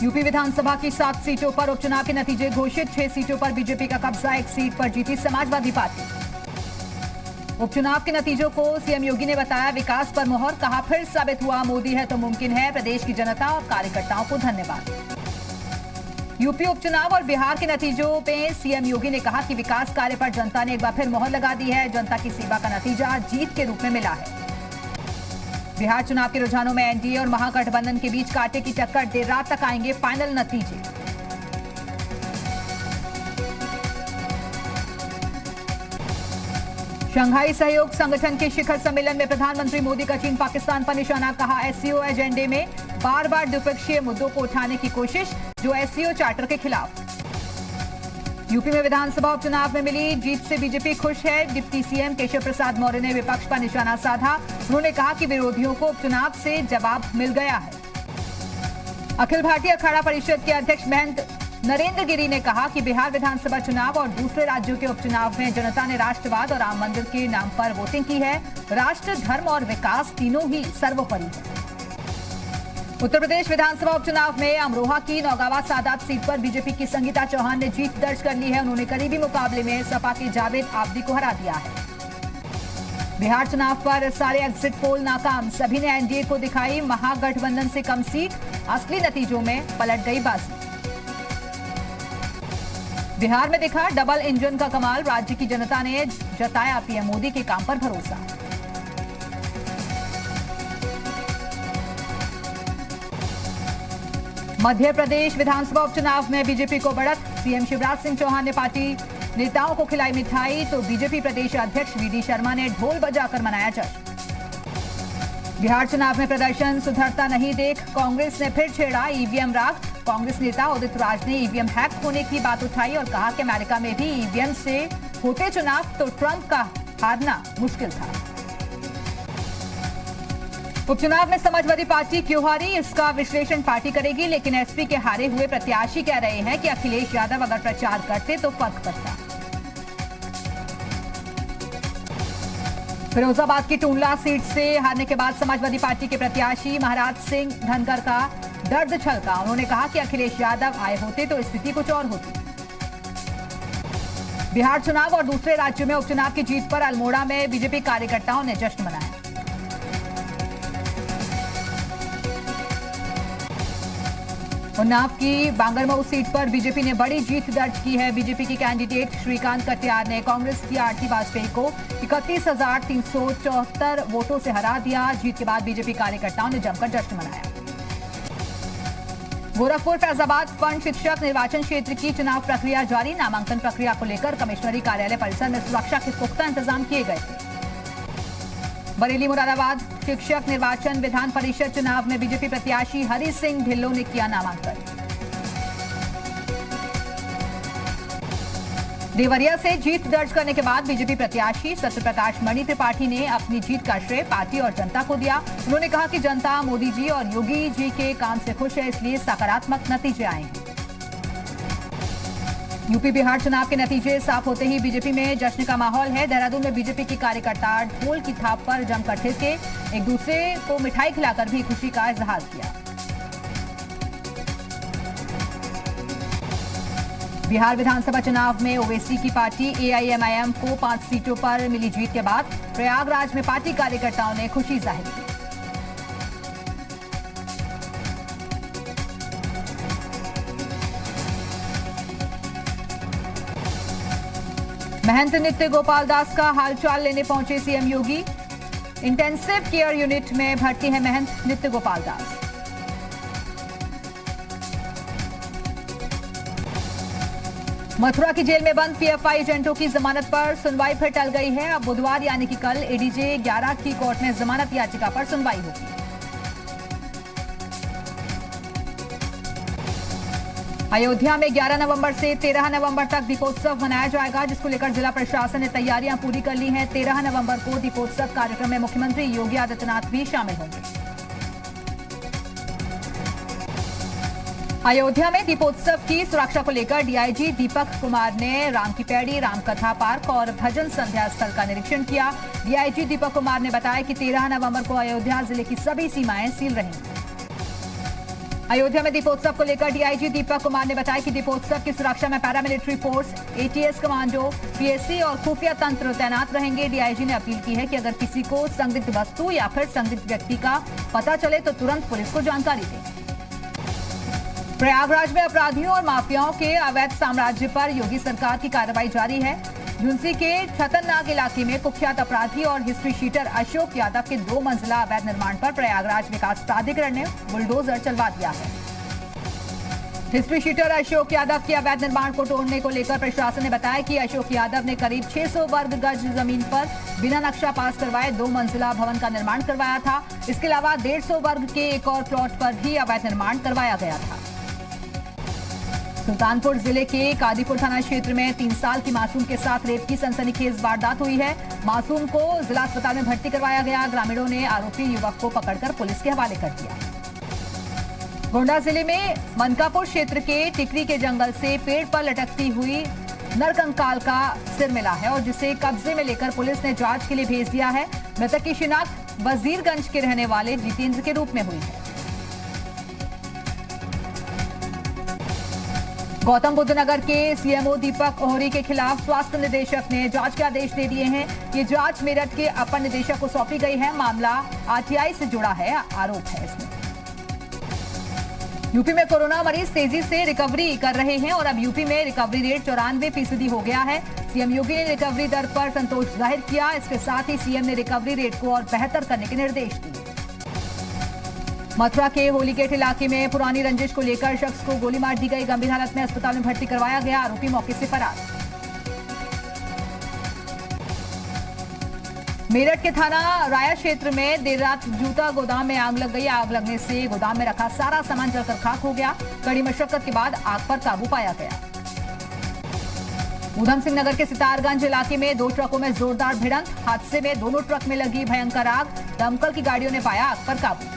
UP विधानसभा की 7 सीटों पर उपचुनाव के नतीजे घोषित। 6 सीटों पर बीजेपी का कब्जा, 1 सीट पर जीती समाजवादी पार्टी। उपचुनाव के नतीजों को सीएम योगी ने बताया विकास पर मुहर। कहा फिर साबित हुआ मोदी है तो मुमकिन है। प्रदेश की जनता और कार्यकर्ताओं को धन्यवाद। यूपी उपचुनाव और बिहार के नतीजों में सीएम योगी ने कहा कि विकास कार्य पर जनता ने एक बार फिर मुहर लगा दी है। जनता की सेवा का नतीजा जीत के रूप में मिला है। बिहार चुनाव के रुझानों में एनडीए और महागठबंधन के बीच कांटे की टक्कर। देर रात तक आएंगे फाइनल नतीजे। शंघाई सहयोग संगठन के शिखर सम्मेलन में प्रधानमंत्री मोदी का चीन पाकिस्तान पर निशाना। कहा एससीओ एजेंडे में बार बार द्विपक्षीय मुद्दों को उठाने की कोशिश, जो एससीओ चार्टर के खिलाफ। यूपी में विधानसभा उपचुनाव में मिली जीत से बीजेपी खुश है। डिप्टी सीएम केशव प्रसाद मौर्य ने विपक्ष पर निशाना साधा। उन्होंने कहा कि विरोधियों को उपचुनाव से जवाब मिल गया है। अखिल भारतीय अखाड़ा परिषद के अध्यक्ष महंत नरेंद्र गिरी ने कहा कि बिहार विधानसभा चुनाव और दूसरे राज्यों के उपचुनाव में जनता ने राष्ट्रवाद और राम मंदिर के नाम पर वोटिंग की है। राष्ट्र, धर्म और विकास तीनों ही सर्वोपरि है। उत्तर प्रदेश विधानसभा उपचुनाव में अमरोहा की नौगावा सादात सीट पर बीजेपी की संगीता चौहान ने जीत दर्ज कर ली है। उन्होंने करीबी मुकाबले में सपा के जावेद आबदी को हरा दिया है। बिहार चुनाव पर सारे एग्जिट पोल नाकाम। सभी ने एनडीए को दिखाई महागठबंधन से कम सीट। असली नतीजों में पलट गई बाजी। बिहार में दिखा डबल इंजन का कमाल। राज्य की जनता ने जताया पीएम मोदी के काम पर भरोसा। मध्य प्रदेश विधानसभा उपचुनाव में बीजेपी को बढ़त। सीएम शिवराज सिंह चौहान ने पार्टी नेताओं को खिलाई मिठाई, तो बीजेपी प्रदेश अध्यक्ष वीडी शर्मा ने ढोल बजाकर मनाया जश्न। बिहार चुनाव में प्रदर्शन सुधरता नहीं देख कांग्रेस ने फिर छेड़ा ईवीएम राग। कांग्रेस नेता उदित राज ने ईवीएम हैक होने की बात उठाई और कहा कि अमेरिका में भी ईवीएम से होते चुनाव तो ट्रंप का हारना मुश्किल था। उपचुनाव में समाजवादी पार्टी क्यों हारी, इसका विश्लेषण पार्टी करेगी, लेकिन एसपी के हारे हुए प्रत्याशी कह रहे हैं कि अखिलेश यादव अगर प्रचार करते तो फर्क पड़ता। फिरोजाबाद की टूंडला सीट से हारने के बाद समाजवादी पार्टी के प्रत्याशी महाराज सिंह धनगर का दर्द छलका। उन्होंने कहा कि अखिलेश यादव आए होते तो स्थिति कुछ और होती। बिहार चुनाव और दूसरे राज्यों में उपचुनाव की जीत पर अल्मोड़ा में बीजेपी कार्यकर्ताओं ने जश्न मनाया। उन्नाव की बांगरमऊ सीट पर बीजेपी ने बड़ी जीत दर्ज की है। बीजेपी के कैंडिडेट श्रीकांत कटियार ने कांग्रेस की आरती वाजपेयी को 31,374 वोटों से हरा दिया। जीत के बाद बीजेपी कार्यकर्ताओं ने जमकर जश्न मनाया। गोरखपुर फैजाबाद फंड शिक्षक निर्वाचन क्षेत्र की चुनाव प्रक्रिया जारी। नामांकन प्रक्रिया को लेकर कमिश्नरी कार्यालय परिसर में सुरक्षा के पुख्ता इंतजाम किए गए थे। बरेली मुरादाबाद शिक्षक निर्वाचन विधान परिषद चुनाव में बीजेपी प्रत्याशी हरि सिंह ढिल्लों ने किया नामांकन। देवरिया से जीत दर्ज करने के बाद बीजेपी प्रत्याशी सत्यप्रकाश मणि त्रिपाठी ने अपनी जीत का श्रेय पार्टी और जनता को दिया। उन्होंने कहा कि जनता मोदी जी और योगी जी के काम से खुश है, इसलिए सकारात्मक नतीजे आए हैं। यूपी बिहार चुनाव के नतीजे साफ होते ही बीजेपी में जश्न का माहौल है। देहरादून में बीजेपी की कार्यकर्ता ढोल की थाप पर जमकर थिरके एक दूसरे को मिठाई खिलाकर भी खुशी का इजहार किया। बिहार विधानसभा चुनाव में ओवैसी की पार्टी एआईएमआईएम को 5 सीटों पर मिली जीत के बाद प्रयागराज में पार्टी कार्यकर्ताओं ने खुशी जाहिर की। महंत नित्य गोपाल दास का हालचाल लेने पहुंचे सीएम योगी। इंटेंसिव केयर यूनिट में भर्ती है महंत नित्य गोपाल दास। मथुरा की जेल में बंद पीएफआई एजेंटों की जमानत पर सुनवाई फिर टल गई है। अब बुधवार यानी कि कल एडीजे 11 की कोर्ट में जमानत याचिका पर सुनवाई होगी। अयोध्या में 11 नवंबर से 13 नवंबर तक दीपोत्सव मनाया जाएगा, जिसको लेकर जिला प्रशासन ने तैयारियां पूरी कर ली हैं। 13 नवंबर को दीपोत्सव कार्यक्रम में मुख्यमंत्री योगी आदित्यनाथ भी शामिल होंगे। अयोध्या में दीपोत्सव की सुरक्षा को लेकर डीआईजी दीपक कुमार ने राम की पैड़ी, रामकथा पार्क और भजन संध्या स्थल का निरीक्षण किया। डीआईजी दीपक कुमार ने बताया कि 13 नवंबर को अयोध्या जिले की सभी सीमाएं सील रहेंगी। अयोध्या में दीपोत्सव को लेकर डीआईजी दीपक कुमार ने बताया कि दीपोत्सव की सुरक्षा में paramilitary force, ATS commando, PSC और खुफिया तंत्र तैनात रहेंगे। डीआईजी ने अपील की है कि अगर किसी को संदिग्ध वस्तु या फिर संदिग्ध व्यक्ति का पता चले तो तुरंत पुलिस को जानकारी दें। प्रयागराज में अपराधियों और माफियाओं के अवैध साम्राज्य पर योगी सरकार की कार्रवाई जारी है। झुंसी के छतरनाग इलाके में कुख्यात अपराधी और हिस्ट्री शीटर अशोक यादव के 2 मंजिला अवैध निर्माण पर प्रयागराज विकास प्राधिकरण ने बुलडोजर चलवा दिया है। हिस्ट्री शीटर अशोक यादव के अवैध निर्माण को तोड़ने को लेकर प्रशासन ने बताया कि अशोक यादव ने करीब 600 वर्ग गज जमीन पर बिना नक्शा पास करवाए 2 मंजिला भवन का निर्माण करवाया था। इसके अलावा 150 वर्ग के एक और प्लॉट पर भी अवैध निर्माण करवाया गया था। सुल्तानपुर जिले के कादीपुर थाना क्षेत्र में 3 साल की मासूम के साथ रेप की सनसनीखेज वारदात हुई है। मासूम को जिला अस्पताल में भर्ती करवाया गया। ग्रामीणों ने आरोपी युवक को पकड़कर पुलिस के हवाले कर दिया। गोंडा जिले में मनकापुर क्षेत्र के टिकरी के जंगल से पेड़ पर लटकती हुई नरकंकाल का सिर मिला है और जिसे कब्जे में लेकर पुलिस ने जांच के लिए भेज दिया है। मृतक की शिनाख्त वजीरगंज के रहने वाले जितेंद्र के रूप में हुई है। गौतम बुद्ध नगर के सीएमओ दीपक ओहरी के खिलाफ स्वास्थ्य निदेशक ने जांच के आदेश दे दिए हैं। ये जांच मेरठ के अपर निदेशक को सौंपी गई है। मामला आरटीआई से जुड़ा है, आरोप है इसमें। यूपी में कोरोना मरीज तेजी से रिकवरी कर रहे हैं और अब यूपी में रिकवरी रेट 94% हो गया है। सीएम योगी ने रिकवरी दर पर संतोष जाहिर किया। इसके साथ ही सीएम ने रिकवरी रेट को और बेहतर करने के निर्देश दिए। मथुरा के होलीगेट इलाके में पुरानी रंजिश को लेकर शख्स को गोली मार दी गई। गंभीर हालत में अस्पताल में भर्ती करवाया गया। आरोपी मौके से फरार। मेरठ के थाना राया क्षेत्र में देर रात जूता गोदाम में आग लग गई। आग लगने से गोदाम में रखा सारा सामान जलकर खाक हो गया। कड़ी मशक्कत के बाद आग पर काबू पाया गया। ऊधम सिंह नगर के सितारगंज इलाके में 2 ट्रकों में जोरदार भिड़ंत। हादसे में दोनों ट्रक में लगी भयंकर आग। दमकल की गाड़ियों ने पाया आग पर काबू।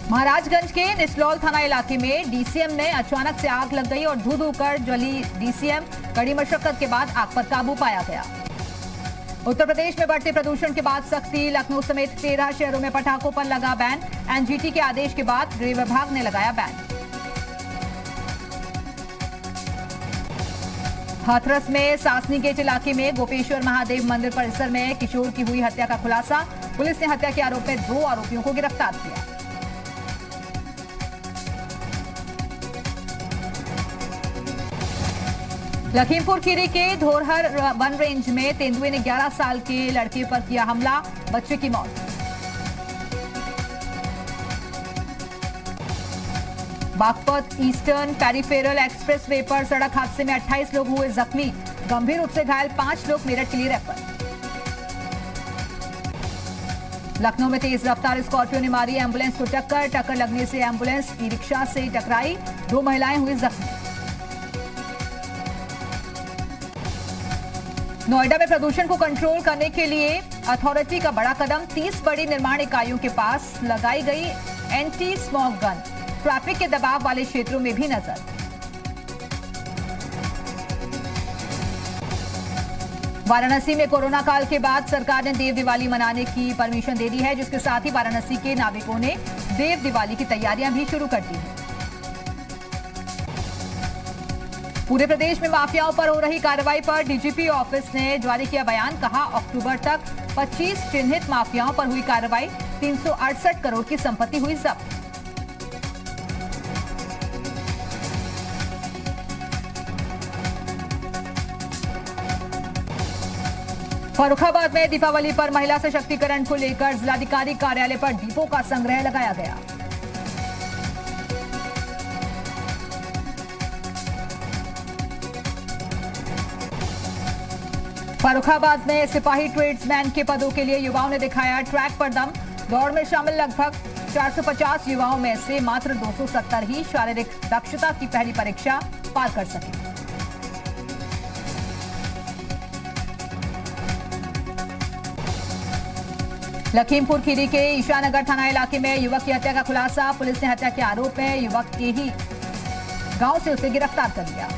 महाराजगंज के निचलौल थाना इलाके में डीसीएम में अचानक से आग लग गई और धू धू कर जली डीसीएम। कड़ी मशक्कत के बाद आग पर काबू पाया गया। उत्तर प्रदेश में बढ़ते प्रदूषण के बाद सख्ती। लखनऊ समेत 13 शहरों में पटाखों पर लगा बैन। एनजीटी के आदेश के बाद गृह विभाग ने लगाया बैन। हाथरस में सासनी गेट इलाके में गोपेश्वर महादेव मंदिर परिसर में किशोर की हुई हत्या का खुलासा। पुलिस ने हत्या के आरोप में 2 आरोपियों को गिरफ्तार किया। लखीमपुर खीरी के धोरहर वन रेंज में तेंदुए ने 11 साल के लड़के पर किया हमला। बच्चे की मौत। बागपत ईस्टर्न पेरिफेरल एक्सप्रेसवे पर सड़क हादसे में 28 लोग हुए जख्मी। गंभीर रूप से घायल 5 लोग मेरठ के लिए रेफर। लखनऊ में तेज रफ्तार स्कॉर्पियो ने मारी एम्बुलेंस को टक्कर। टक्कर लगने से एम्बुलेंस ई रिक्शा से टकराई। 2 महिलाएं हुई जख्मी। नोएडा में प्रदूषण को कंट्रोल करने के लिए अथॉरिटी का बड़ा कदम। 30 बड़ी निर्माण इकाइयों के पास लगाई गई एंटी स्मॉग गन। ट्रैफिक के दबाव वाले क्षेत्रों में भी नजर। वाराणसी में कोरोना काल के बाद सरकार ने देव दिवाली मनाने की परमिशन दे दी है, जिसके साथ ही वाराणसी के नागरिकों ने देव दिवाली की तैयारियां भी शुरू कर दी हैं। पूरे प्रदेश में माफियाओं पर हो रही कार्रवाई पर डीजीपी ऑफिस ने जारी किया बयान। कहा, अक्टूबर तक 25 चिन्हित माफियाओं पर हुई कार्रवाई। 368 करोड़ की संपत्ति हुई जब्त। फर्रुखाबाद में दीपावली पर महिला सशक्तिकरण को लेकर जिलाधिकारी कार्यालय पर दीपों का संग्रह लगाया गया। फर्रुखाबाद में सिपाही ट्रेड्समैन के पदों के लिए युवाओं ने दिखाया ट्रैक पर दम। दौड़ में शामिल लगभग 450 युवाओं में से मात्र 270 ही शारीरिक दक्षता की पहली परीक्षा पार कर सके। लखीमपुर खीरी के ईशानगर थाना इलाके में युवक की हत्या का खुलासा। पुलिस ने हत्या के आरोप में युवक के ही गांव से उसे गिरफ्तार कर लिया।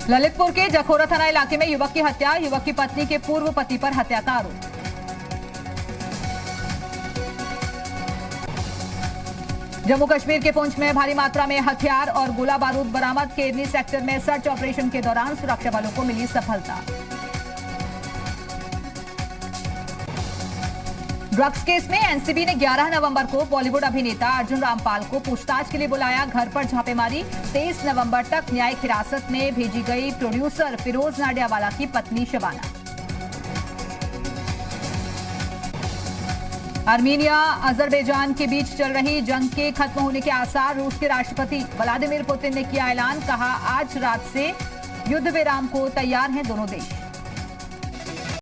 ललितपुर के जखोरा थाना इलाके में युवक की हत्या, युवक की पत्नी के पूर्व पति पर हत्या का आरोप। जम्मू कश्मीर के पुंछ में भारी मात्रा में हथियार और गोला बारूद बरामद, केरनी सेक्टर में सर्च ऑपरेशन के दौरान सुरक्षा बलों को मिली सफलता। ड्रग्स केस में एनसीबी ने 11 नवंबर को बॉलीवुड अभिनेता अर्जुन रामपाल को पूछताछ के लिए बुलाया, घर पर छापेमारी। 23 नवंबर तक न्यायिक हिरासत में भेजी गई प्रोड्यूसर फिरोज नाडियावाला की पत्नी शबाना। आर्मीनिया अजरबैजान के बीच चल रही जंग के खत्म होने के आसार, रूस के राष्ट्रपति व्लादिमीर पुतिन ने किया ऐलान, कहा आज रात से युद्ध विराम को तैयार हैं दोनों देश।